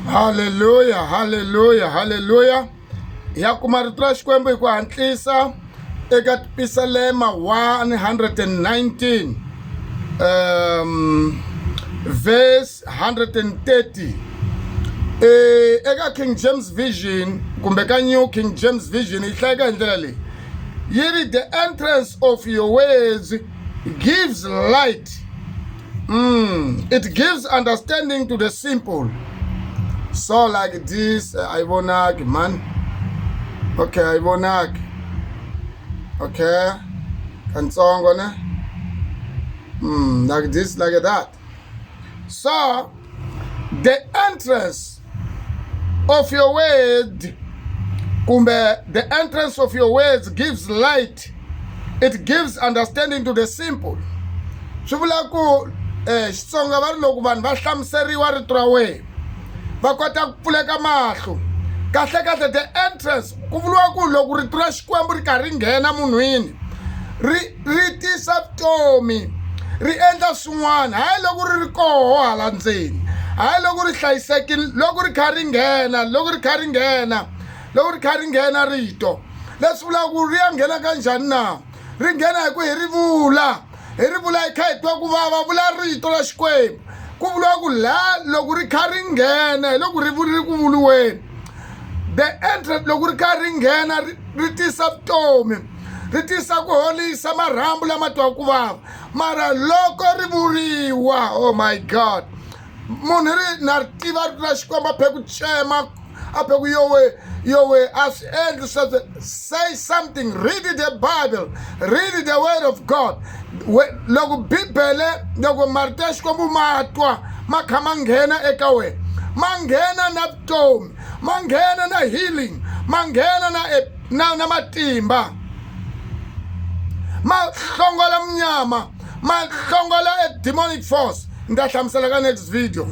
Hallelujah, hallelujah, hallelujah. Ya kuma rito ra Xikwembu hi ku hatlisa eka Psalm 119 verse 130. Eka King James Version kumbe ka New King James Version yi hlayeka hi ndlela leyi. Yiri, the entrance of your words gives light. It gives understanding to the simple. So like this, Ivonak, man. Okay, Ivonak. Okay. Kansongo, ne? Like this, like that. So, the entrance of your word, the entrance of your words gives light. It gives understanding to the simple. Swivula ku Xitsonga va ri loko vanhu va hlamuseriwa rito ra wena va kota ku pfuleka mahlo. Kahle the entrance ku vuliwa ku loko rito ra Xikwembu ri karhi nghena munhwini ri tisa vutomi, ri endla swin'wana, hayi loko ri koho hala ndzeni, hayi loko ri hlayisekile, loko ri kha ri nghena rito. Leswi vulaka ku ri ya nghena ka njhani na? Ri nghena hi ku hi rivula hi kha hi twa ku vava vula rito ra Xikwembu. Ku vuliwa ku la loko ri kha ri nghena loko ri ku vuliweni. The entrance loko ri kha ri nghena ri tisa vutomi, ri tisa ku holisa marhambu lama twaka ku vava. Mara loko ri vuriwa, oh my God, munhu ri na ri tiva rito ra Xikwembu a phe ku tsema, a phe ku yowe as say something, read the Bible, read the word of God. Loko Bibele, loko marito ya Xikwembu ma twa ma kha ma nghena eka wena, ma nghena na vutomi, ma nghena na healing, ma nghena na matimba, ma hlongola mnyama, ma hlongola demonic force. Ni ta hlamusela ka next video.